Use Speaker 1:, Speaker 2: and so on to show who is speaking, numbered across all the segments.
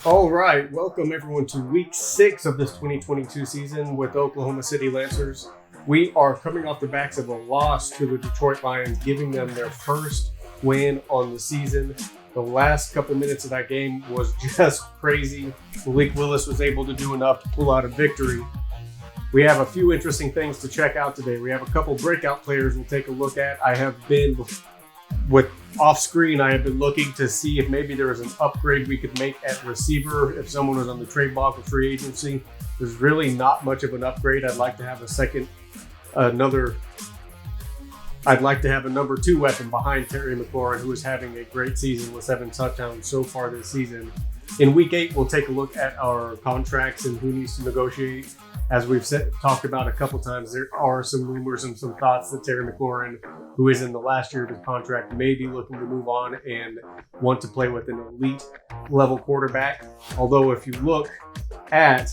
Speaker 1: All right, welcome everyone to week 6 of this 2022 season with Oklahoma City Lancers. We are coming off the backs of a loss to the Detroit Lions, giving them their first win on the season. The last couple minutes of that game was just crazy. Malik Willis was able to do enough to pull out a victory. We have a few interesting things to check out today. We have a couple breakout players we'll take a look at. I have been off screen, I have been looking to see if maybe there was an upgrade we could make at receiver if someone was on the trade block or free agency. There's really not much of an upgrade. I'd like to have a number 2 weapon behind Terry McLaurin, who is having a great season with 7 touchdowns so far this season. In week 8, we'll take a look at our contracts and who needs to negotiate. As we've talked about a couple times, there are some rumors and some thoughts that Terry McLaurin, who is in the last year of his contract, may be looking to move on and want to play with an elite level quarterback. Although if you look at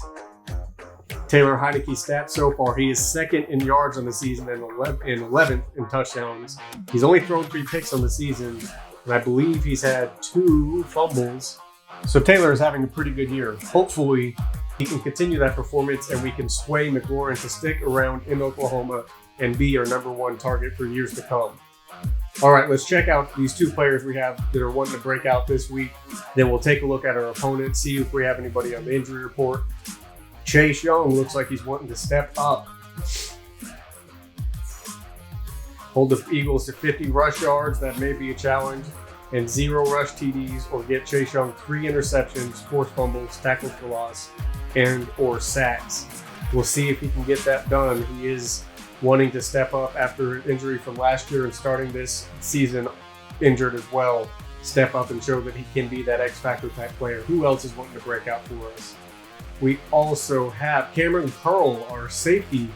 Speaker 1: Taylor Heineke's stats so far, he is 2nd in yards on the season and 11th in touchdowns. He's only thrown 3 picks on the season, and I believe he's had 2 fumbles. So Taylor is having a pretty good year. Hopefully, he can continue that performance and we can sway McLaurin to stick around in Oklahoma and be our number 1 target for years to come. All right, let's check out these 2 players we have that are wanting to break out this week. Then we'll take a look at our opponents, see if we have anybody on the injury report. Chase Young looks like he's wanting to step up. Hold the Eagles to 50 rush yards. That may be a challenge. And 0 rush TDs, or get Chase Young 3 interceptions, forced fumbles, tackles for loss, and or sacks. We'll see if he can get that done. He is wanting to step up after injury from last year and starting this season injured as well. Step up and show that he can be that X Factor type player. Who else is wanting to break out for us? We also have Cameron Curl, our safety,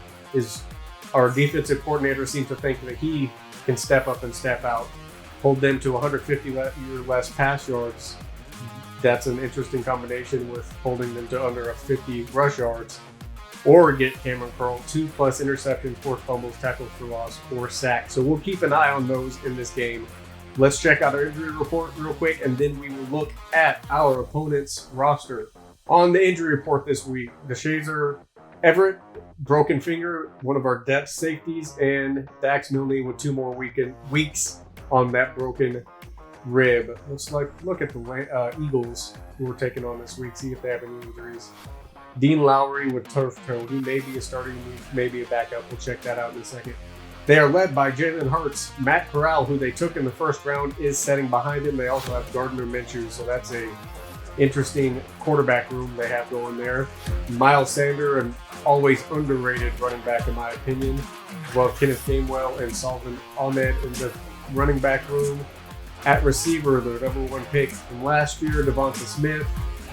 Speaker 1: our defensive coordinator seems to think that he can step up and step out. Hold them to 150 or less pass yards. That's an interesting combination with holding them to under 50 rush yards. Or get Cameron Curl 2+ interceptions, forced fumbles, tackles for loss, or sacks. So we'll keep an eye on those in this game. Let's check out our injury report real quick, and then we will look at our opponent's roster. On the injury report this week, DeShazer Everett, broken finger, one of our depth safeties, and Dax Milne with 2 more weeks on that broken rib. Let's look at the Eagles who we're taking on this week, see if they have any injuries. Dean Lowry with turf toe. He may be a starting, maybe a backup. We'll check that out in a second. They are led by Jalen Hurts. Matt Corral, who they took in the first round, is setting behind him. They also have Gardner Minshew, so that's a interesting quarterback room they have going there. Miles Sanders, an always underrated running back in my opinion. Well, Kenneth Gainwell and Solomon Ahmed in the running back room. At receiver, their number 1 pick from last year, Devonta Smith.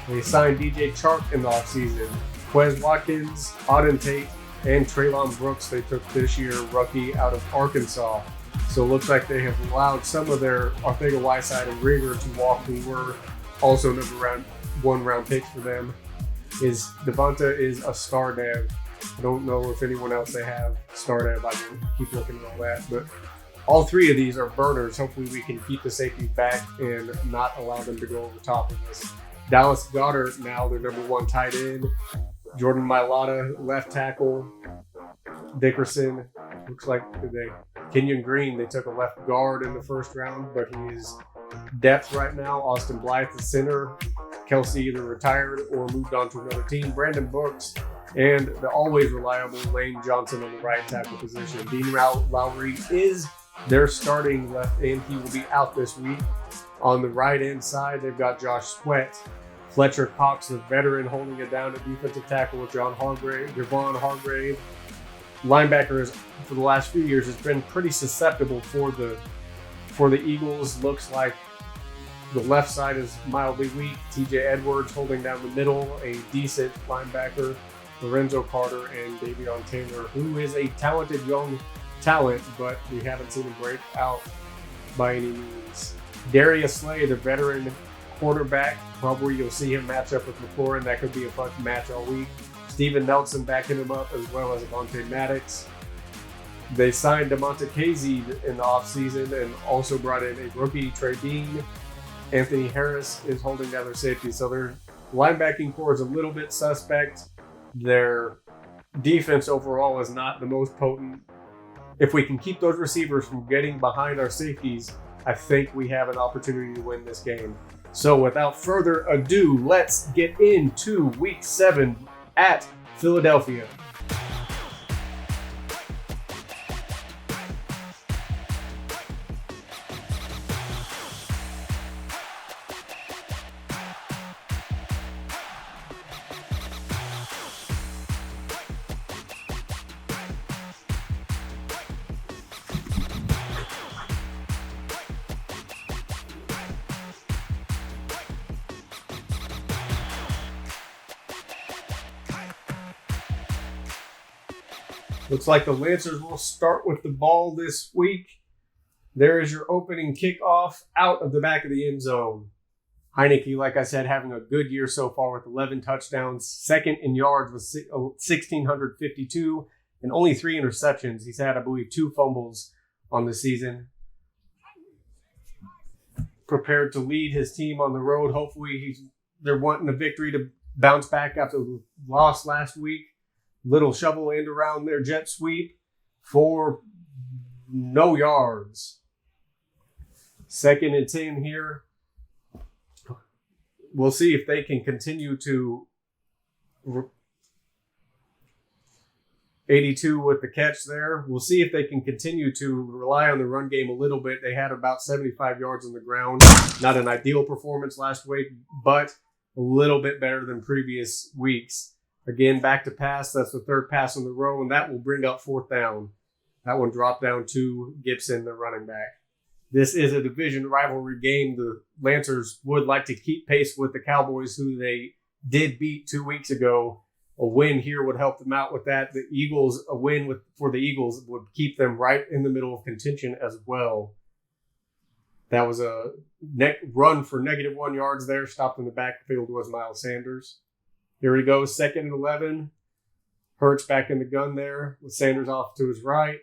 Speaker 1: They signed DJ Chark in the offseason. Quez Watkins, Auden Tate, and Treylon Brooks they took this year, rookie out of Arkansas. So it looks like they have allowed some of their Arthega-Whiteside and Rigger to walk, who were also number 1 round picks for them. Devonta is a star dev. I don't know if anyone else they have star dev. I can keep looking at all that, but all 3 of these are burners. Hopefully we can keep the safeties back and not allow them to go over top of us. Dallas Goedert, now their number 1 tight end. Jordan Mailata, left tackle. Dickerson, looks like Kenyon Green, they took a left guard in the first round, but he is depth right now. Austin Blythe, the center. Kelsey either retired or moved on to another team. Brandon Brooks, and the always reliable Lane Johnson on the right tackle position. Dean Lowry is their starting left end. He will be out this week. On the right end side, they've got Josh Sweat, Fletcher Cox, the veteran, holding it down at defensive tackle with Javon Hargrave. Linebackers for the last few years has been pretty susceptible for the Eagles. Looks like the left side is mildly weak. TJ Edwards holding down the middle, a decent linebacker. Lorenzo Carter and Davion Taylor, who is a talented young talent, but we haven't seen him break out by any means. Darius Slay, the veteran quarterback, probably you'll see him match up with McLaurin. That could be a fun match all week. Steven Nelson backing him up, as well as Avonte Maddox. They signed DeMonte Casey in the offseason and also brought in a rookie, Trey Dean. Anthony Harris is holding down their safety. So Linebacking core is a little bit suspect. Their defense overall is not the most potent. If we can keep those receivers from getting behind our safeties, I think we have an opportunity to win this game. So without further ado, let's get into Week 7 at Philadelphia. Looks like the Lancers will start with the ball this week. There is your opening kickoff out of the back of the end zone. Heineke, like I said, having a good year so far with 11 touchdowns, second in yards with 1,652, and only 3 interceptions. He's had, I believe, 2 fumbles on the season. Prepared to lead his team on the road. Hopefully they're wanting a victory to bounce back after the loss last week. Little shovel end around their jet sweep for no yards. 2nd and 10 here. We'll see if they can continue to 82 with the catch there. We'll see if they can continue to rely on the run game a little bit. They had about 75 yards on the ground. Not an ideal performance last week, but a little bit better than previous weeks. Again, back to pass. That's the 3rd pass in the row, and that will bring up 4th down. That one dropped down to Gibson, the running back. This is a division rivalry game. The Lancers would like to keep pace with the Cowboys, who they did beat 2 weeks ago. A win here would help them out with that. The Eagles, a win for the Eagles would keep them right in the middle of contention as well. That was a run for -1 yards there. Stopped in the backfield was Miles Sanders. Here he goes, 2nd and 11. Hurts back in the gun there with Sanders off to his right.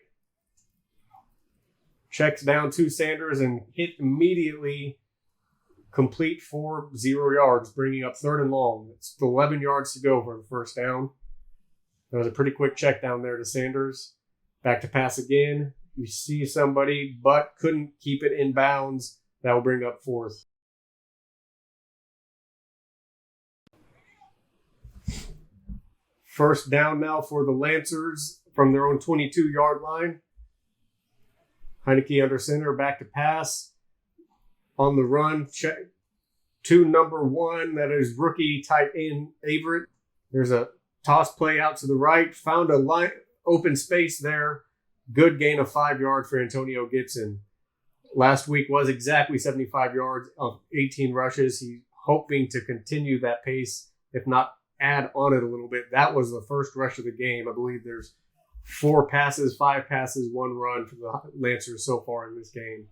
Speaker 1: Checks down to Sanders and hit immediately. Complete for 0 yards, bringing up 3rd and long. It's 11 yards to go for the 1st down. That was a pretty quick check down there to Sanders. Back to pass again. You see somebody, but couldn't keep it in bounds. That will bring up 4th. First down now for the Lancers from their own 22-yard line. Heineke under center, back to pass. On the run, check to number 1. That is rookie tight end Averett. There's a toss play out to the right. Found a open space there. Good gain of 5 yards for Antonio Gibson. Last week was exactly 75 yards of 18 rushes. He's hoping to continue that pace, if not add on it a little bit. That was the first rush of the game. I believe there's 4 passes, 5 passes, 1 run for the Lancers so far in this game.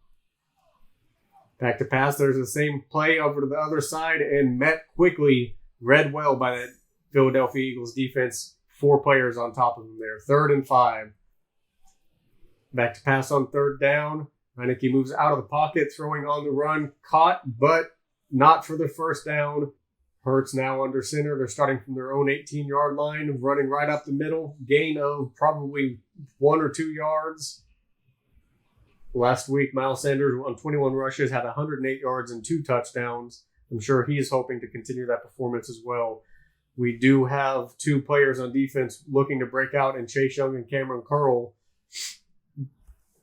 Speaker 1: Back to pass. There's the same play over to the other side and met quickly, read well by that Philadelphia Eagles defense. 4 players on top of them there. 3rd and 5. Back to pass on 3rd down. Heineke moves out of the pocket, throwing on the run. Caught, but not for the 1st down. Hurts now under center. They're starting from their own 18-yard line, running right up the middle. Gain of probably 1 or 2 yards. Last week, Miles Sanders on 21 rushes had 108 yards and 2 touchdowns. I'm sure he is hoping to continue that performance as well. We do have 2 players on defense looking to break out in Chase Young and Cameron Curl.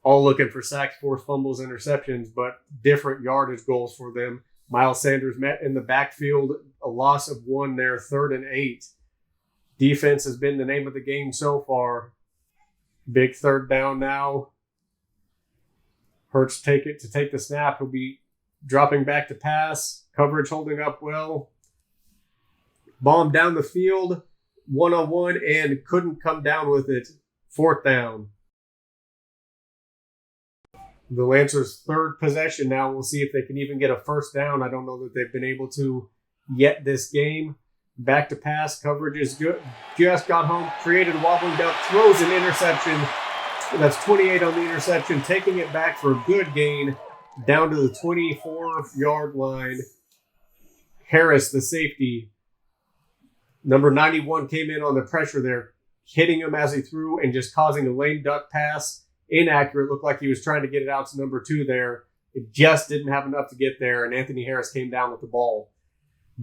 Speaker 1: All looking for sacks, forced fumbles, interceptions, but different yardage goals for them. Miles Sanders met in the backfield, a loss of 1 there, 3rd and 8. Defense has been the name of the game so far. Big 3rd down now. Hurts take the snap. He'll be dropping back to pass. Coverage holding up well. Bomb down the field, 1-on-1, and couldn't come down with it. 4th down. The Lancers' 3rd possession now. We'll see if they can even get a 1st down. I don't know that they've been able to yet this game. Back to pass. Coverage is good. Just got home. Created a wobbling dump. Throws an interception. That's 28 on the interception. Taking it back for a good gain. Down to the 24-yard line. Harris, the safety, Number 91 came in on the pressure there, hitting him as he threw and just causing a lame duck pass. Inaccurate. Looked like he was trying to get it out to number 2 there. It just didn't have enough to get there, and Anthony Harris came down with the ball.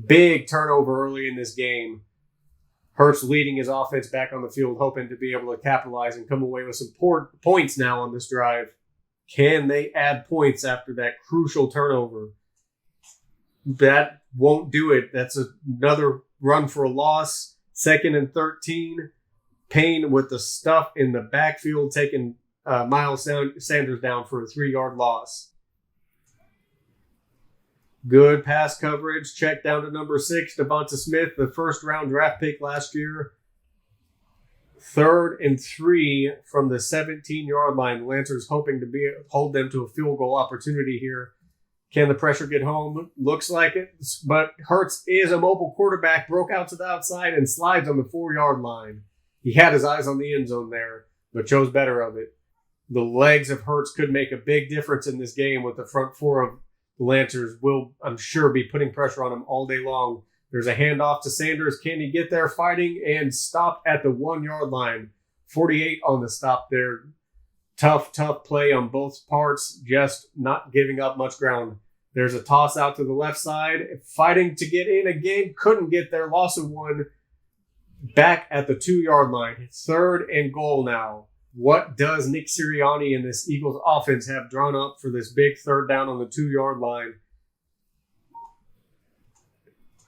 Speaker 1: Big turnover early in this game. Hurts leading his offense back on the field, hoping to be able to capitalize and come away with some points now on this drive. Can they add points after that crucial turnover? That won't do it. That's another run for a loss. 2nd and 13. Payne with the stuff in the backfield, taking Miles Sanders down for a 3-yard loss. Good pass coverage. Check down to number 6, Devonta Smith, the first-round draft pick last year. 3rd and 3 from the 17-yard line. Lancers hoping to hold them to a field goal opportunity here. Can the pressure get home? Looks like it, but Hurts is a mobile quarterback. Broke out to the outside and slides on the 4-yard line. He had his eyes on the end zone there, but chose better of it. The legs of Hurts could make a big difference in this game with the front 4 of the Lancers will, I'm sure, be putting pressure on him all day long. There's a handoff to Sanders. Can he get there fighting and stopped at the 1-yard line? 48 on the stop there. Tough play on both parts, just not giving up much ground. There's a toss out to the left side. Fighting to get in again. Couldn't get there. Loss of 1. Back at the 2-yard line. 3rd and goal now. What does Nick Sirianni and this Eagles offense have drawn up for this big 3rd down on the 2-yard line?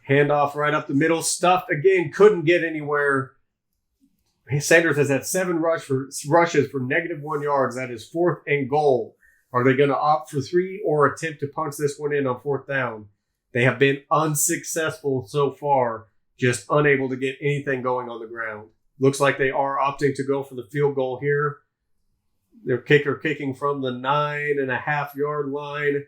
Speaker 1: Handoff right up the middle. Stuffed again. Couldn't get anywhere. Sanders has had 7 rushes for -1 yards. That is 4th and goal. Are they going to opt for 3 or attempt to punch this one in on 4th down? They have been unsuccessful so far, just unable to get anything going on the ground. Looks like they are opting to go for the field goal here. Their kicker kicking from the 9.5-yard line,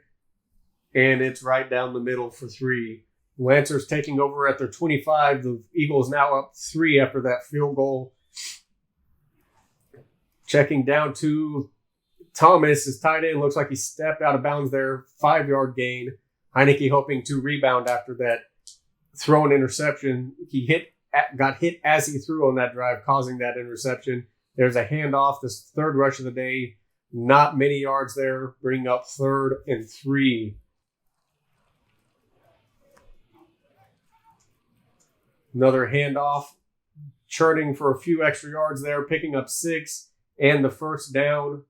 Speaker 1: and it's right down the middle for 3. Lancers taking over at their 25. The Eagles now up 3 after that field goal. Checking down to Thomas, his tight end. Looks like he stepped out of bounds there. 5-yard gain. Heineke hoping to rebound after that thrown interception. He got hit as he threw on that drive, causing that interception. There's a handoff, this 3rd rush of the day. Not many yards there, bringing up 3rd and 3. Another handoff, churning for a few extra yards there, picking up 6 and the 1st down.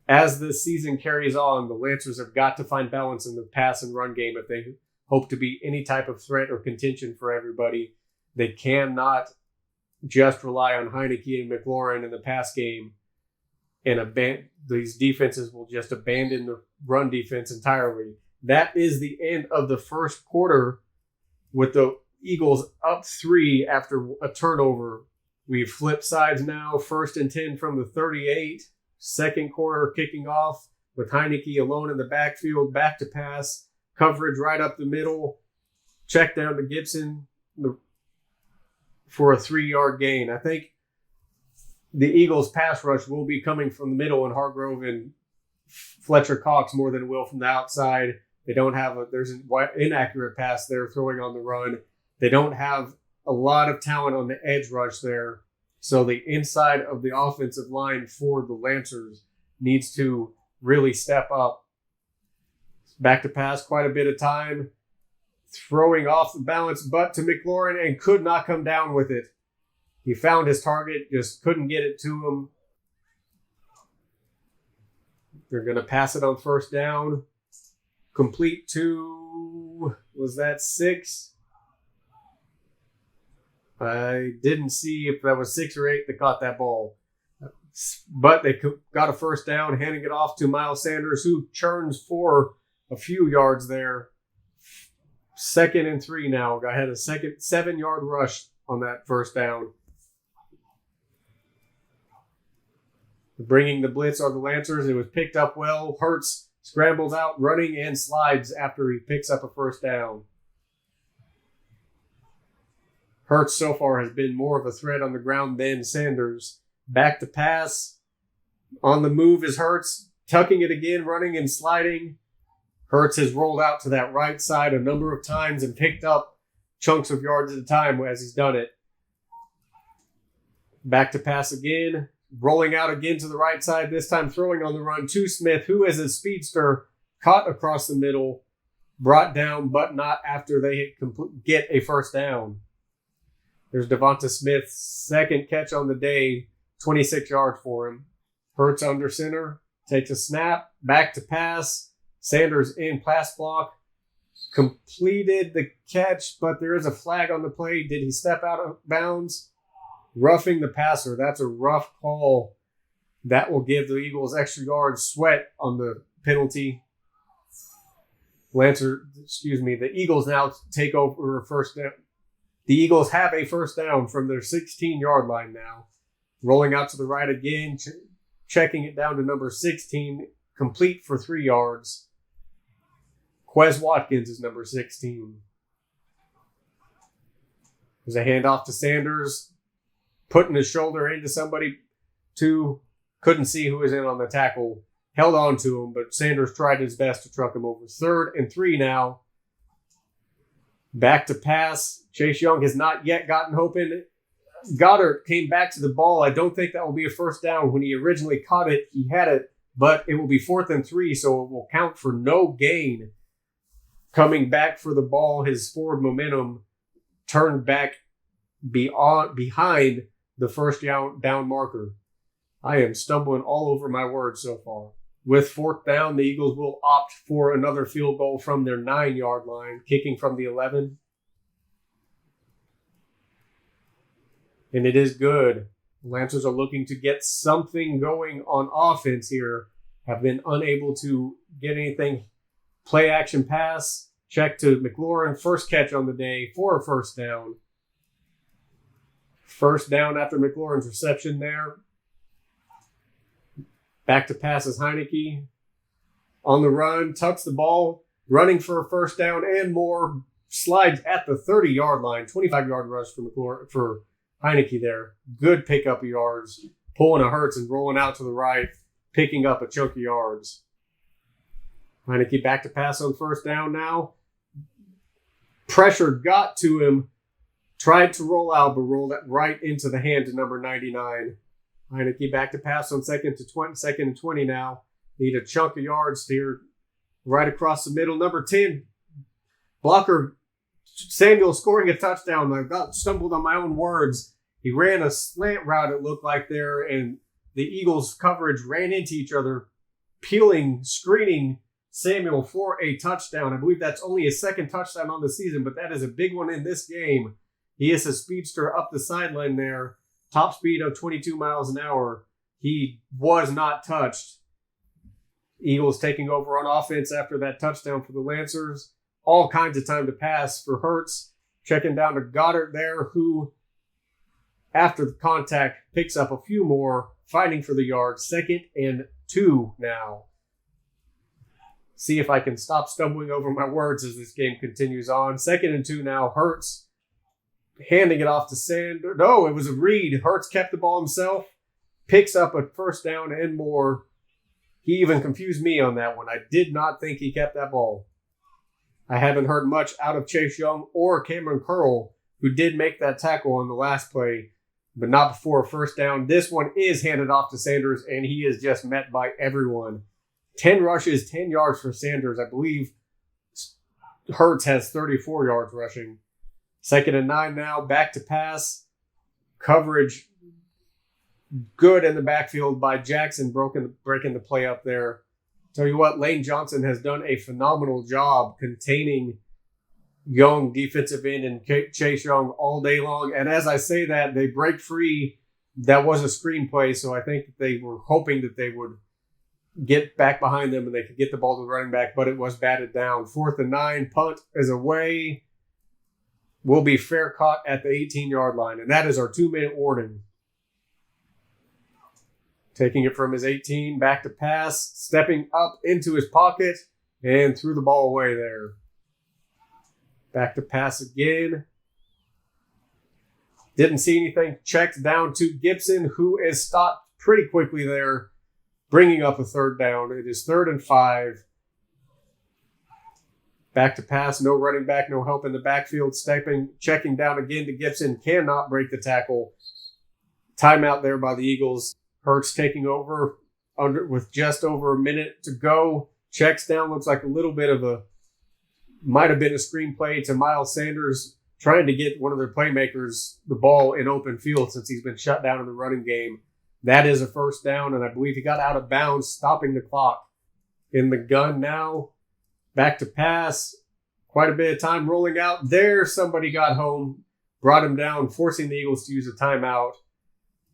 Speaker 1: As the season carries on, the Lancers have got to find balance in the pass and run game if they hope to be any type of threat or contention for everybody. They cannot just rely on Heineke and McLaurin in the pass game, and these defenses will just abandon the run defense entirely. That is the end of the 1st quarter with the Eagles up 3 after a turnover. We've flipped sides now. 1st and 10 from the 38. 2nd quarter kicking off with Heineke alone in the backfield. Back to pass. Coverage right up the middle. Check down to Gibson for a 3-yard gain. I think the Eagles' pass rush will be coming from the middle, and Hargrove and Fletcher Cox more than it will from the outside. They don't have there's an inaccurate pass there throwing on the run. They don't have a lot of talent on the edge rush there. So the inside of the offensive line for the Lancers needs to really step up. Back to pass quite a bit of time. Throwing off the balance, but to McLaurin, and could not come down with it. He found his target, just couldn't get it to him. They're going to pass it on 1st down. Complete to, was that 6? I didn't see if that was 6 or 8 that caught that ball. But they got a 1st down, handing it off to Miles Sanders, who churns for a few yards there. 2nd and 3 now. I had a 7-yard rush on that 1st down. Bringing the blitz are the Lancers. It was picked up well. Hurts scrambles out, running and slides after he picks up a 1st down. Hurts so far has been more of a threat on the ground than Sanders. Back to pass. On the move is Hurts. Tucking it again, running and sliding. Hurts has rolled out to that right side a number of times and picked up chunks of yards at a time as he's done it. Back to pass again. Rolling out again to the right side, this time throwing on the run to Smith, who is a speedster, caught across the middle, brought down, but not after they get a first down. There's Devonta Smith's second catch on the day, 26 yards for him. Hurts under center, takes a snap, back to pass. Sanders in pass block, completed the catch, but there is a flag on the play. Did he step out of bounds? Roughing the passer. That's a rough call. That will give the Eagles extra yards. Sweat on the penalty. The Eagles now take over a first down. The Eagles have a first down from their 16-yard line now. Rolling out to the right again, checking it down to number 16, complete for 3 yards. Quez Watkins is number 16. There's a handoff to Sanders, putting his shoulder into somebody. Couldn't see who was in on the tackle. Held on to him, but Sanders tried his best to truck him over. 3rd and 3 now. Back to pass. Chase Young has not yet gotten hope in it. Goddard came back to the ball. I don't think that will be a first down. When he originally caught it, he had it, but it will be 4th and 3, so it will count for no gain. Coming back for the ball, his forward momentum turned back behind the first down marker. I am stumbling all over my words so far. With 4th down, the Eagles will opt for another field goal from their 9-yard line, kicking from the 11. And it is good. The Lancers are looking to get something going on offense here. Have been unable to get anything. Play action pass. Check to McLaurin. First catch on the day for a first down. First down after McLaurin's reception there. Back to pass is Heineke. On the run, tucks the ball, running for a first down and more. Slides at the 30-yard line. 25-yard rush for Heineke there. Good pickup of yards. Pulling a Hurts and rolling out to the right. Picking up a chunk of yards. Heineke back to pass on first down now. Pressure got to him. Tried to roll out, but rolled it right into the hand to number 99. Heineke back to pass on second and 20 now. Need a chunk of yards here. Right across the middle. Number 10. Blocker Samuel scoring a touchdown. I stumbled on my own words. He ran a slant route, it looked like there, and the Eagles coverage ran into each other, screening Samuel for a touchdown. I believe that's only his 2nd touchdown on the season, but that is a big one in this game. He is a speedster up the sideline there. Top speed of 22 miles an hour. He was not touched. Eagles taking over on offense after that touchdown for the Lancers. All kinds of time to pass for Hurts. Checking down to Goddard there, who, after the contact, picks up a few more, fighting for the yard. 2nd and 2 now. See if I can stop stumbling over my words as this game continues on. 2nd and 2 now. Hurts handing it off to Sanders. No, it was a read. Hurts kept the ball himself. Picks up a first down and more. He even confused me on that one. I did not think he kept that ball. I haven't heard much out of Chase Young or Cameron Curl, who did make that tackle on the last play, but not before a first down. This one is handed off to Sanders, and he is just met by everyone. 10 rushes, 10 yards for Sanders. I believe Hurts has 34 yards rushing. 2nd and 9 now. Back to pass. Coverage good in the backfield by Jackson, breaking the play up there. Tell you what, Lane Johnson has done a phenomenal job containing Young, defensive end, and Chase Young all day long. And as I say that, they break free. That was a screen play, so I think that they were hoping that they would get back behind them and they could get the ball to the running back, but it was batted down. 4th and 9, punt is away. Will be fair caught at the 18-yard line, and that is our 2-minute warning. Taking it from his 18, back to pass, stepping up into his pocket, and threw the ball away there. Back to pass again. Didn't see anything. Checked down to Gibson, who is stopped pretty quickly there, bringing up a 3rd down. It is 3rd and 5. Back to pass, no running back, no help in the backfield. Checking down again to Gibson, cannot break the tackle. Timeout there by the Eagles. Hurts taking over with just over a minute to go. Checks down, looks like a little bit of might have been a screenplay to Miles Sanders trying to get one of their playmakers the ball in open field since he's been shut down in the running game. That is a first down, and I believe he got out of bounds, stopping the clock. In the gun now, back to pass. Quite a bit of time rolling out there. Somebody got home, brought him down, forcing the Eagles to use a timeout.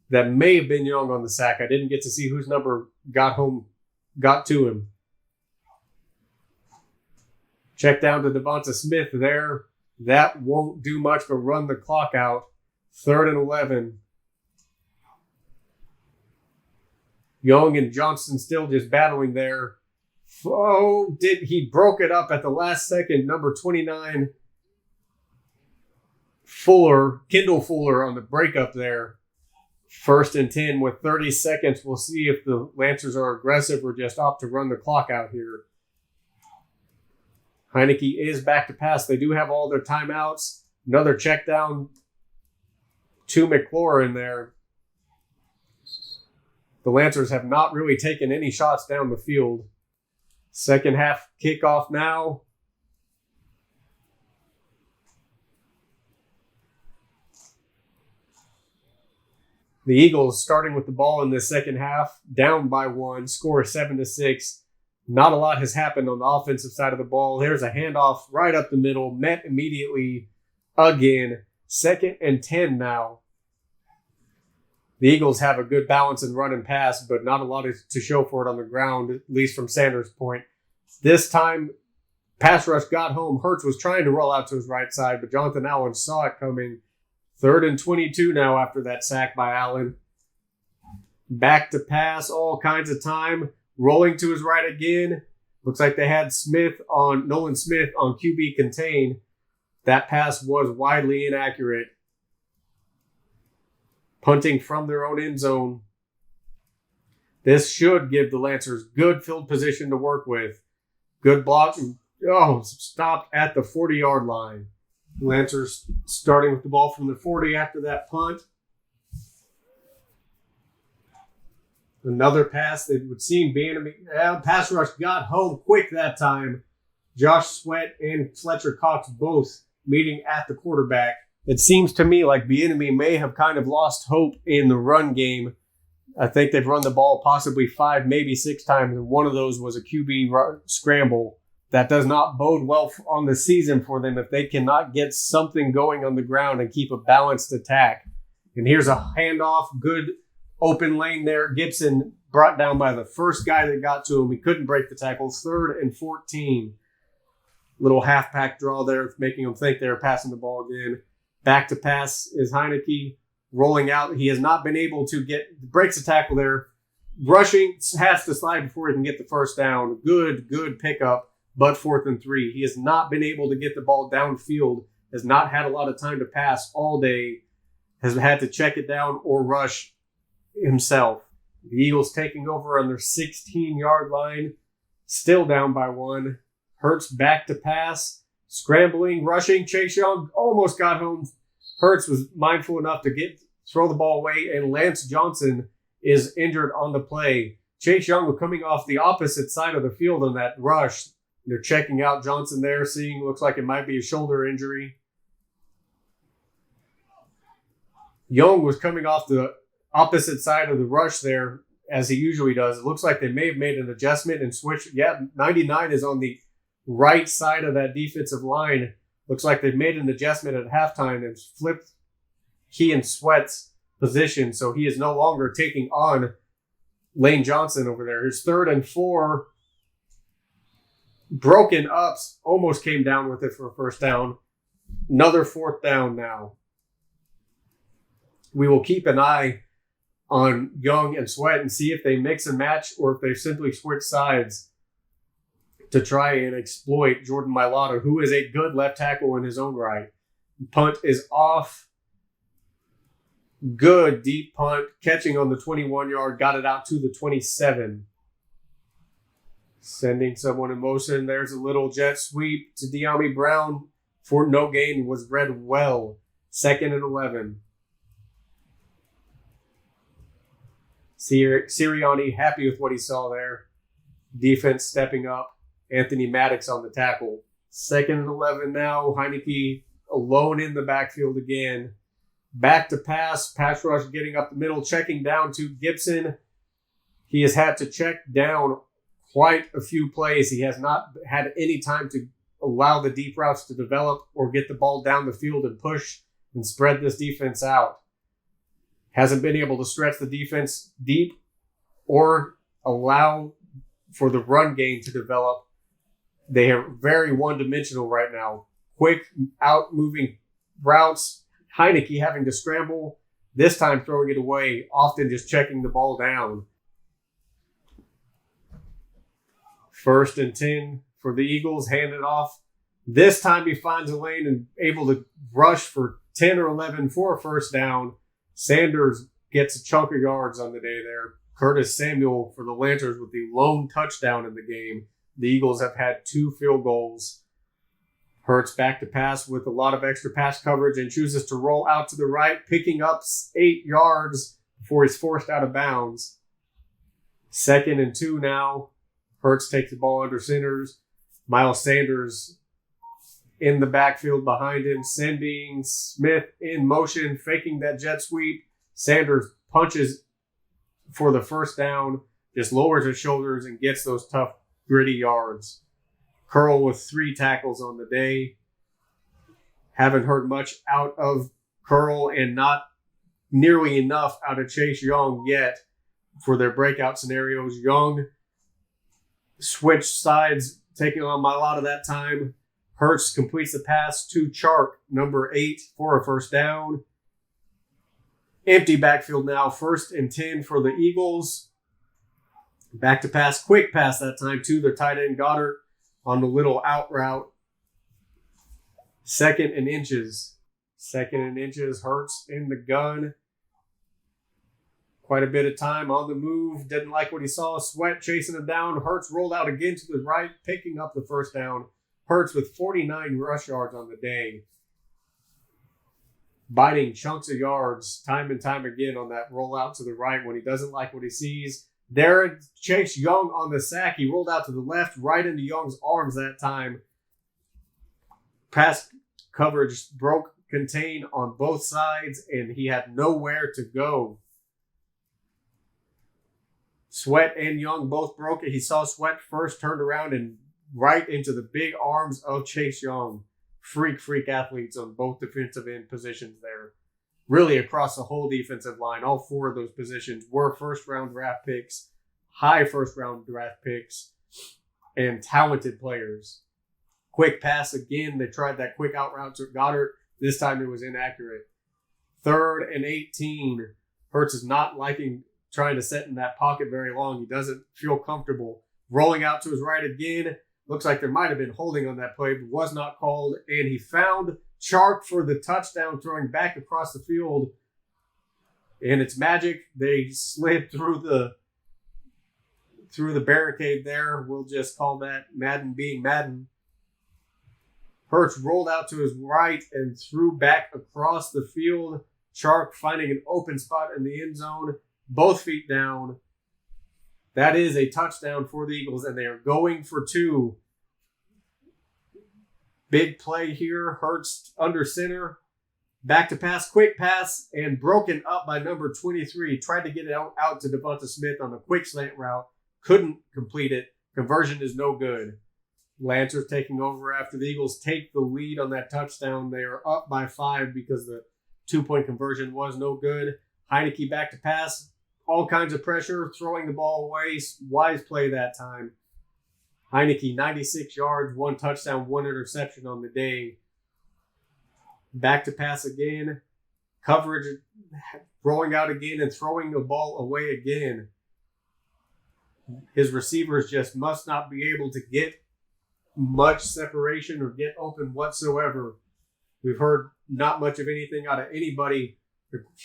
Speaker 1: That may have been Young on the sack. I didn't get to see whose number got to him. Check down to Devonta Smith there. That won't do much but run the clock out. 3rd and 11. Young and Johnston still just battling there. Oh, he broke it up at the last second. Number 29, Kendall Fuller on the breakup there. 1st and 10 with 30 seconds. We'll see if the Lancers are aggressive or just opt to run the clock out here. Heineke is back to pass. They do have all their timeouts. Another check down to McLaurin there. The Lancers have not really taken any shots down the field. Second half kickoff now. The Eagles starting with the ball in the second half, down by 1, score 7-6. Not a lot has happened on the offensive side of the ball. There's a handoff right up the middle, met immediately again. 2nd and 10 now. The Eagles have a good balance in run and pass, but not a lot to show for it on the ground, at least from Sanders' point. This time, pass rush got home. Hurts was trying to roll out to his right side, but Jonathan Allen saw it coming. 3rd and 22 now after that sack by Allen. Back to pass, all kinds of time. Rolling to his right again. Looks like they had Nolan Smith on QB contain. That pass was widely inaccurate. Punting from their own end zone. This should give the Lancers good field position to work with. Good block. Stopped at the 40-yard line. Lancers starting with the ball from the 40 after that punt. Another pass that would seem Bieniemy. Pass rush got home quick that time. Josh Sweat and Fletcher Cox both meeting at the quarterback. It seems to me like Bieniemy may have kind of lost hope in the run game. I think they've run the ball possibly 5, maybe 6 times, and one of those was a QB scramble. That does not bode well on the season for them if they cannot get something going on the ground and keep a balanced attack. And here's a handoff, good open lane there. Gibson brought down by the first guy that got to him. He couldn't break the tackle. 3rd and 14. Little half-pack draw there, making them think they were passing the ball again. Back to pass is Heineke rolling out. He has not been able to breaks the tackle there. Rushing has to slide before he can get the first down. Good pickup, but 4th and 3. He has not been able to get the ball downfield, has not had a lot of time to pass all day, has had to check it down or rush himself. The Eagles taking over on their 16-yard line, still down by 1. Hurts back to pass, scrambling, rushing. Chase Young almost got home. Hurts was mindful enough to throw the ball away, and Lance Johnson is injured on the play. Chase Young was coming off the opposite side of the field on that rush. They're checking out Johnson there, looks like it might be a shoulder injury. Young was coming off the opposite side of the rush there, as he usually does. It looks like they may have made an adjustment and switched. Yeah, 99 is on the right side of that defensive line. Looks like they've made an adjustment at halftime and flipped Kean Sweat's position, so he is no longer taking on Lane Johnson over there. His 3rd and 4. Broken ups, almost came down with it for a first down. Another 4th down now. We will keep an eye on Young and Sweat and see if they mix and match or if they simply switch sides to try and exploit Jordan Mailata, who is a good left tackle in his own right. Punt is off. Good deep punt. Catching on the 21-yard, got it out to the 27. Sending someone in motion. There's a little jet sweep to De'Ami Brown for no gain. Was read well. 2nd and 11. Sirianni happy with what he saw there. Defense stepping up. Anthony Maddox on the tackle. 2nd and 11 now. Heineke alone in the backfield again. Back to pass. Pass rush getting up the middle. Checking down to Gibson. He has had to check down quite a few plays. He has not had any time to allow the deep routes to develop or get the ball down the field and push and spread this defense out. Hasn't been able to stretch the defense deep or allow for the run game to develop. They are very one-dimensional right now. Quick, out-moving routes. Heineke having to scramble, this time throwing it away, often just checking the ball down. 1st and 10 for the Eagles, hand it off. This time he finds a lane and able to rush for 10 or 11 for a first down. Sanders gets a chunk of yards on the day there. Curtis Samuel for the Lancers with the lone touchdown in the game. The Eagles have had 2 field goals. Hurts back to pass with a lot of extra pass coverage and chooses to roll out to the right, picking up 8 yards before he's forced out of bounds. 2nd and 2 now. Hurts takes the ball under centers. Miles Sanders in the backfield behind him, sending Smith in motion, faking that jet sweep. Sanders punches for the first down, just lowers his shoulders and gets those tough, gritty yards. Curl with 3 tackles on the day. Haven't heard much out of Curl and not nearly enough out of Chase Young yet for their breakout scenarios. Young switched sides, taking on a lot of that time. Hurts completes the pass to Chark, number 8, for a first down. Empty backfield now, 1st and 10 for the Eagles. Back to pass, quick pass that time to their tight end Goddard on the little out route. 2nd and inches. 2nd and inches, Hurts in the gun. Quite a bit of time on the move. Didn't like what he saw. Sweat chasing him down. Hurts rolled out again to the right, picking up the first down. Hurts with 49 rush yards on the day. Biting chunks of yards time and time again on that rollout to the right when he doesn't like what he sees. There, Chase Young on the sack. He rolled out to the left, right into Young's arms that time. Pass coverage broke contain on both sides, and he had nowhere to go. Sweat and Young both broke it. He saw Sweat first, turned around, and right into the big arms of Chase Young. Freak athletes on both defensive end positions there. Really across the whole defensive line. All 4 of those positions were first-round draft picks, high first-round draft picks, and talented players. Quick pass again. They tried that quick out route to Goddard. This time it was inaccurate. 3rd and 18. Hurts is not liking trying to sit in that pocket very long. He doesn't feel comfortable. Rolling out to his right again. Looks like there might have been holding on that play, but was not called. And he found Chark for the touchdown, throwing back across the field. And it's magic. They slid through the barricade there. We'll just call that Madden being Madden. Hurts rolled out to his right and threw back across the field. Chark finding an open spot in the end zone. Both feet down. That is a touchdown for the Eagles, and they are going for 2. Big play here. Hurts under center. Back to pass, quick pass, and broken up by number 23. Tried to get it out to Devonta Smith on a quick slant route. Couldn't complete it. Conversion is no good. Lancers taking over after the Eagles take the lead on that touchdown. They are up by 5 because the 2-point conversion was no good. Heineke back to pass. All kinds of pressure, throwing the ball away. Wise play that time. Heineke, 96 yards, 1 touchdown, 1 interception on the day. Back to pass again. Coverage, rolling out again and throwing the ball away again. His receivers just must not be able to get much separation or get open whatsoever. We've heard not much of anything out of anybody.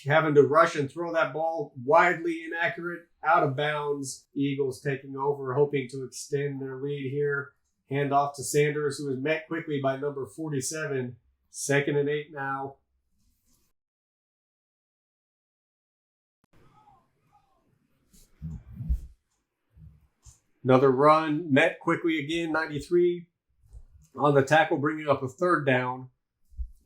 Speaker 1: Having to rush and throw that ball widely inaccurate, out of bounds. Eagles taking over, hoping to extend their lead here. Hand off to Sanders, who is met quickly by number 47. 2nd and 8 now. Another run, met quickly again, 93 on the tackle, bringing up a 3rd down.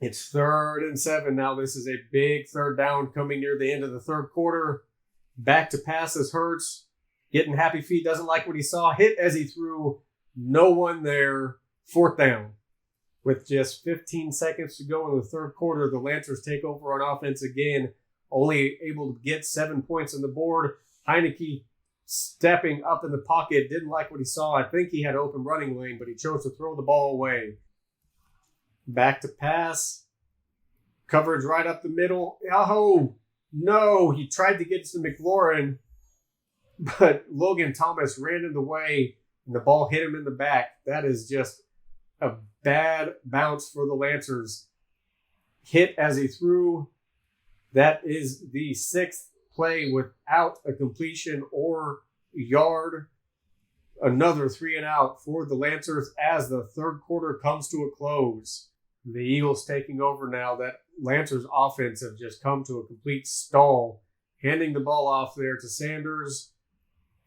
Speaker 1: It's 3rd and 7 now. This is a big 3rd down coming near the end of the 3rd quarter. Back to pass as Hurts, getting happy feet, doesn't like what he saw. Hit as he threw, no one there. 4th down. With just 15 seconds to go in the 3rd quarter, the Lancers take over on offense again, only able to get 7 points on the board. Heineke stepping up in the pocket, didn't like what he saw. I think he had an open running lane, but he chose to throw the ball away. Back to pass. Coverage right up the middle. Oh, no. He tried to get to McLaurin, but Logan Thomas ran in the way, and the ball hit him in the back. That is just a bad bounce for the Lancers. Hit as he threw. That is the 6th play without a completion or yard. Another 3 and out for the Lancers as the 3rd quarter comes to a close. The Eagles taking over now. That Lancers offense have just come to a complete stall. Handing the ball off there to Sanders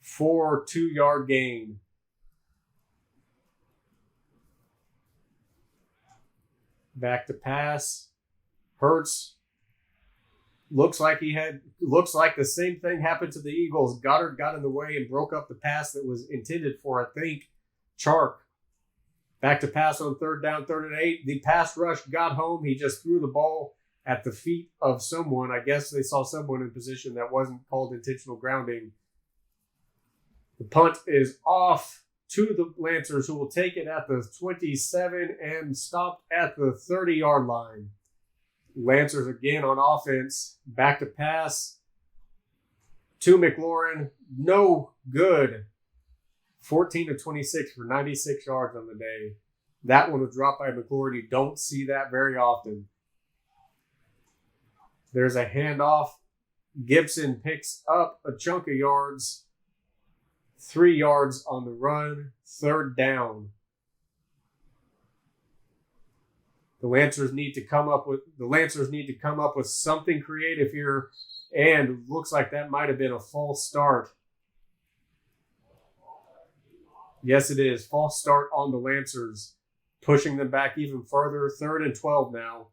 Speaker 1: for 2-yard gain. Back to pass. Hurts. Looks like the same thing happened to the Eagles. Goddard got in the way and broke up the pass that was intended for, I think, Chark. Back to pass on 3rd down, 3rd and 8. The pass rush got home. He just threw the ball at the feet of someone. I guess they saw someone in position that wasn't called intentional grounding. The punt is off to the Lancers, who will take it at the 27 and stopped at the 30-yard line. Lancers again on offense. Back to pass to McLaurin. No good. 14-26 for 96 yards on the day. That one was dropped by McLaurin. You don't see that very often. There's a handoff. Gibson picks up a chunk of yards. 3 yards on the run. 3rd down. The Lancers need to come up with something creative here, and looks like that might have been a false start. Yes, it is. False start on the Lancers, pushing them back even further. 3rd and 12 now.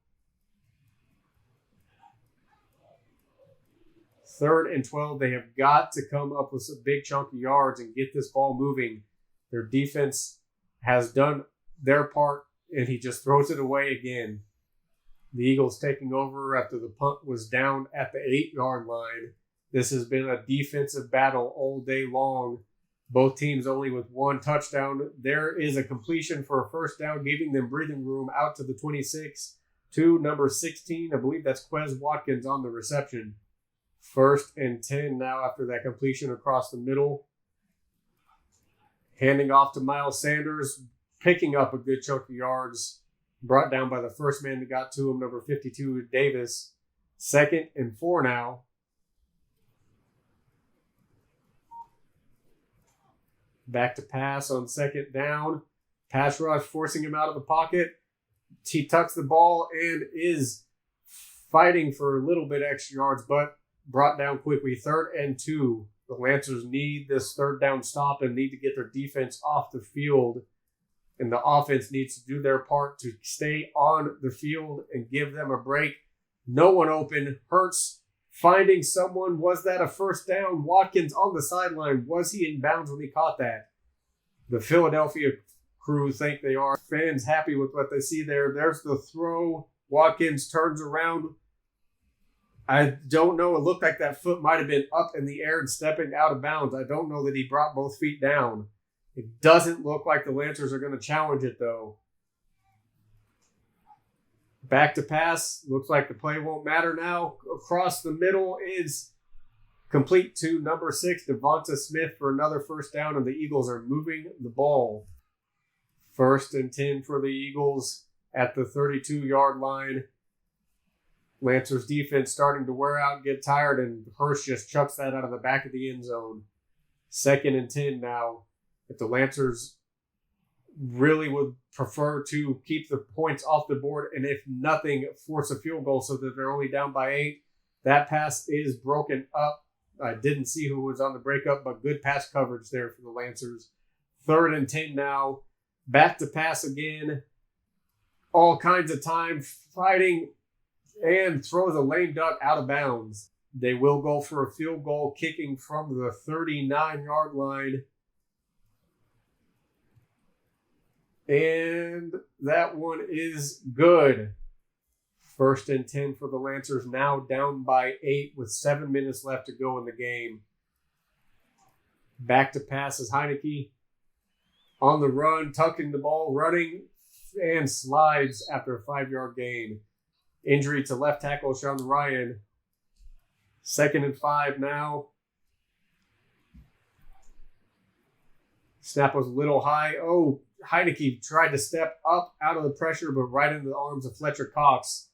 Speaker 1: 3rd and 12. They have got to come up with a big chunk of yards and get this ball moving. Their defense has done their part, and he just throws it away again. The Eagles taking over after the punt was down at the 8-yard line. This has been a defensive battle all day long. Both teams only with 1 touchdown. There is a completion for a 1st down, giving them breathing room out to the 26 to number 16. I believe that's Quez Watkins on the reception. 1st and 10 now after that completion across the middle. Handing off to Miles Sanders, picking up a good chunk of yards. Brought down by the first man that got to him, number 52, Davis. 2nd and 4 now. Back to pass on 2nd down. Pass rush forcing him out of the pocket. He tucks the ball and is fighting for a little bit extra yards, but brought down quickly. 3rd and 2. The Lancers need this 3rd down stop and need to get their defense off the field. And the offense needs to do their part to stay on the field and give them a break. No one open. Hurts finding someone. Was that a 1st down? Watkins on the sideline. Was he in bounds when he caught that? The Philadelphia crew think they are. Fans happy with what they see there. There's the throw. Watkins turns around. I don't know. It looked like that foot might have been up in the air and stepping out of bounds. I don't know that he brought both feet down. It doesn't look like the Lancers are going to challenge it, though. Back to pass. Looks like the play won't matter now. Across the middle is complete to number 6, Devonta Smith, for another 1st down, and the Eagles are moving the ball. 1st and 10 for the Eagles at the 32-yard line. Lancers defense starting to wear out and get tired, and Hurst just chucks that out of the back of the end zone. 2nd and 10 now. If the Lancers really would prefer to keep the points off the board, and if nothing, force a field goal so that they're only down by 8. That pass is broken up. I didn't see who was on the breakup, but good pass coverage there for the Lancers. 3rd and 10 now. Back to pass again. All kinds of time fighting, and throws a lame duck out of bounds. They will go for a field goal, kicking from the 39-yard line. And that one is good. 1st and 10 for the Lancers, now down by 8 with 7 minutes left to go in the game. Back to pass is Heineke. On the run, tucking the ball, running, and slides after a 5-yard gain. Injury to left tackle Sean Ryan. 2nd and 5 now. Snap was a little high. Oh, Heineke tried to step up out of the pressure, but right into the arms of Fletcher Cox.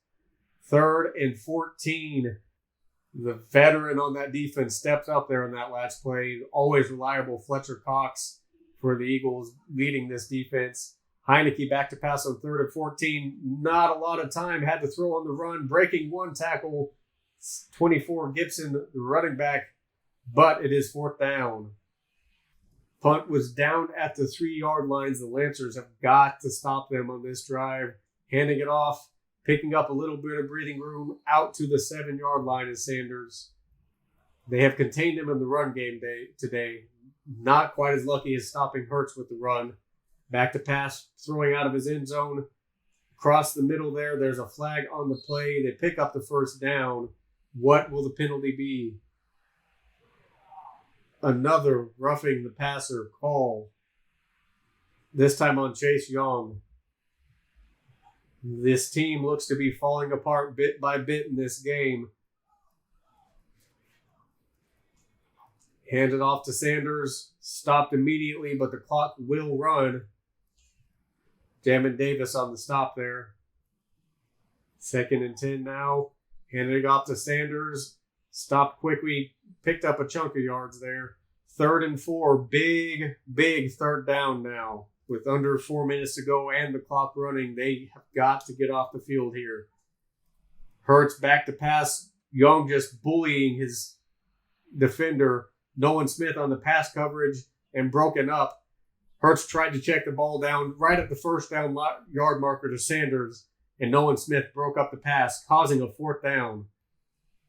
Speaker 1: 3rd and 14. The veteran on that defense stepped up there in that last play. Always reliable Fletcher Cox for the Eagles leading this defense. Heineke back to pass on 3rd and 14. Not a lot of time. Had to throw on the run. Breaking one tackle. 24 Gibson, the running back. But it is 4th down. Punt was down at the 3-yard lines. The Lancers have got to stop them on this drive. Handing it off. Picking up a little bit of breathing room. Out to the 7-yard line is Sanders. They have contained him in the run game today. Not quite as lucky as stopping Hurts with the run. Back to pass, throwing out of his end zone. Across the middle there, there's a flag on the play. They pick up the 1st down. What will the penalty be? Another roughing the passer call. This time on Chase Young. This team looks to be falling apart bit by bit in this game. Handed off to Sanders. Stopped immediately, but the clock will run. Jamin Davis on the stop there. 2nd and 10 now. Handed it off to Sanders. Stopped quickly. Picked up a chunk of yards there. 3rd and 4. Big 3rd down now. With under 4 minutes to go and the clock running, they have got to get off the field here. Hurts back to pass. Young just bullying his defender. Nolan Smith on the pass coverage and broken up. Hurts tried to check the ball down right at the 1st down yard marker to Sanders, and Nolan Smith broke up the pass, causing a 4th down.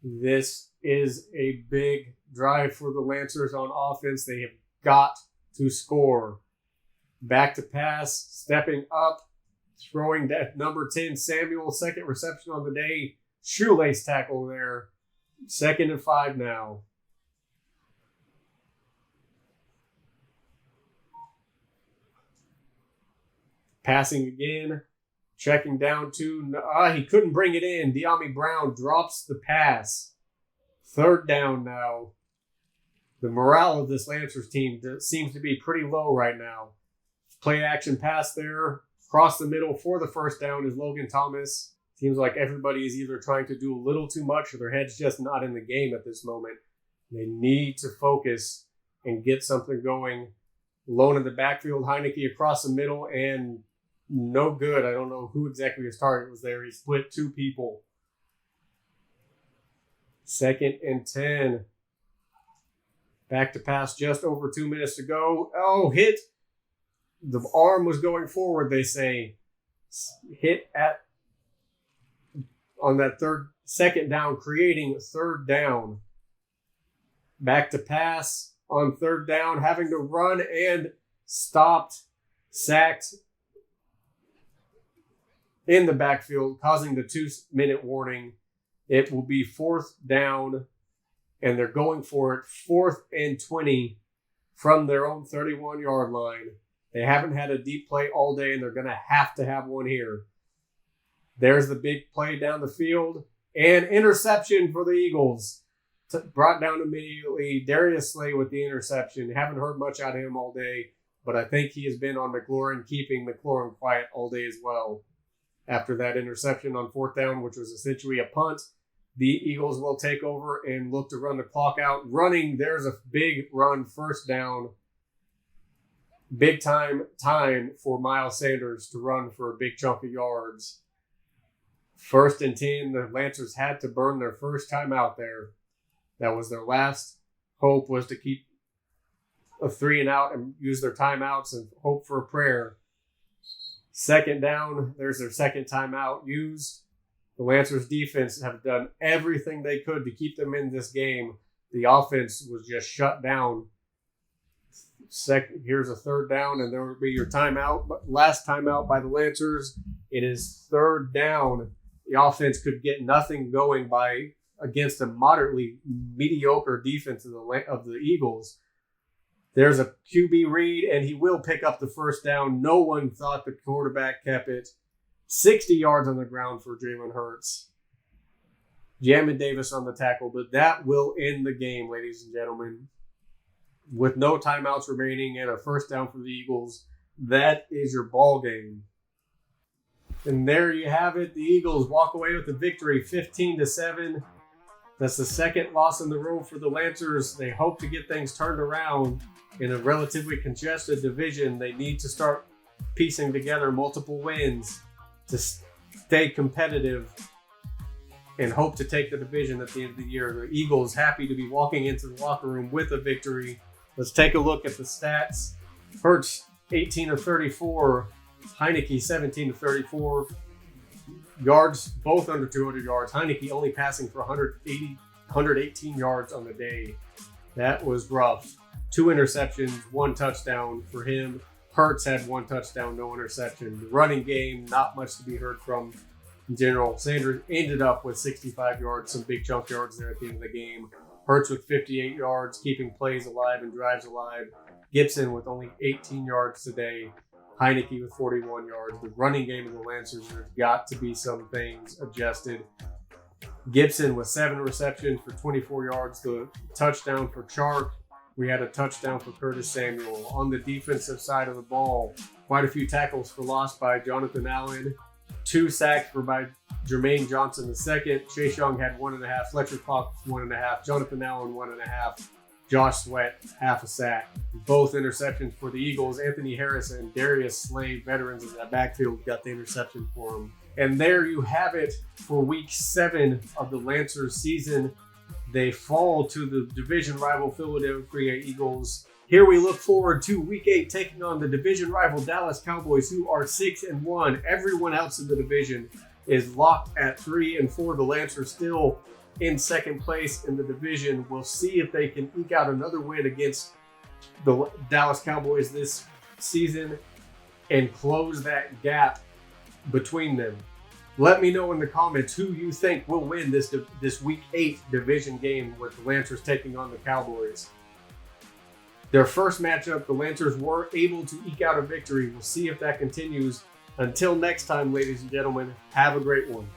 Speaker 1: This is a big drive for the Lancers on offense. They have got to score. Back to pass, stepping up, throwing that number 10, Samuel, 2nd reception on the day. Shoelace tackle there. 2nd and 5 now. Passing again, checking down to, he couldn't bring it in. De'Ami Brown drops the pass. 3rd down now. The morale of this Lancers team seems to be pretty low right now. Play action pass there. Across the middle for the 1st down is Logan Thomas. Seems like everybody is either trying to do a little too much or their head's just not in the game at this moment. They need to focus and get something going. Lone in the backfield, Heineke across the middle, and no good. I don't know who exactly his target was there. He split 2 people. 2nd and 10. Back to pass, just over 2 minutes to go. Oh, hit. The arm was going forward, they say. Hit on that 2nd down, creating a 3rd down. Back to pass on 3rd down, having to run and stopped, sacked in the backfield, causing the 2-minute warning. It will be 4th down, and they're going for it. 4th and 20 from their own 31-yard line. They haven't had a deep play all day, and they're going to have one here. There's the big play down the field, and interception for the Eagles. Brought down immediately. Darius Slay with the interception. Haven't heard much out of him all day, but I think he has been on McLaurin, keeping McLaurin quiet all day as well. after that interception on 4th down, which was essentially a punt. The Eagles will take over and look to run the clock out. Running, there's a big run, 1st down. Big time for Miles Sanders to run for a big chunk of yards. 1st and 10, the Lancers had to burn their first time out there. That was their last hope, was to keep a 3 and out and use their timeouts and hope for a prayer. 2nd down, there's their 2nd timeout used. The Lancers defense have done everything they could to keep them in this game. The offense was just shut down. Here's a 3rd down, and there will be your timeout. But last timeout by the Lancers. It is 3rd down. The offense could get nothing going against a moderately mediocre defense of the Eagles. There's a QB read, and he will pick up the 1st down. No one thought the quarterback kept it. 60 yards on the ground for Jalen Hurts. Jamin Davis on the tackle, but that will end the game, ladies and gentlemen. With no timeouts remaining and a 1st down for the Eagles, that is your ball game. And there you have it. The Eagles walk away with the victory, 15-7. That's the 2nd loss in the row for the Lancers. They hope to get things turned around in a relatively congested division. They need to start piecing together multiple wins to stay competitive and hope to take the division at the end of the year. The Eagles happy to be walking into the locker room with a victory. Let's take a look at the stats. Hurts, 18 of 34. Heineke, 17 of 34. Yards, both under 200 yards. Heineke only passing for 118 yards on the day. That was rough. 2 interceptions, 1 touchdown for him. Hurts had 1 touchdown, no interception. The running game, not much to be heard from in general. Sanders ended up with 65 yards, some big chunk yards there at the end of the game. Hurts with 58 yards, keeping plays alive and drives alive. Gibson with only 18 yards today. Heineke with 41 yards. The running game of the Lancers, there's got to be some things adjusted. Gibson with 7 receptions for 24 yards. The touchdown for Chark. We had a touchdown for Curtis Samuel. On the defensive side of the ball, quite a few tackles for loss by Jonathan Allen. 2 sacks by Jermaine Johnson II. Chase Young had 1.5. Fletcher Cox 1.5. Jonathan Allen 1.5. Josh Sweat, half a sack. Both interceptions for the Eagles. Anthony Harris and Darius Slade, veterans in that backfield, got the interception for him. And there you have it for week 7 of the Lancers season. They fall to the division rival Philadelphia Eagles. Here we look forward to week 8 taking on the division rival Dallas Cowboys, who are 6-1. Everyone else in the division is locked at 3-4. The Lancers still in 2nd place in the division. We'll see if they can eke out another win against the Dallas Cowboys this season and close that gap between them. Let me know in the comments who you think will win this week 8 division game with the Lancers taking on the Cowboys. Their first matchup, the Lancers were able to eke out a victory. We'll see if that continues. Until next time, ladies and gentlemen, have a great one.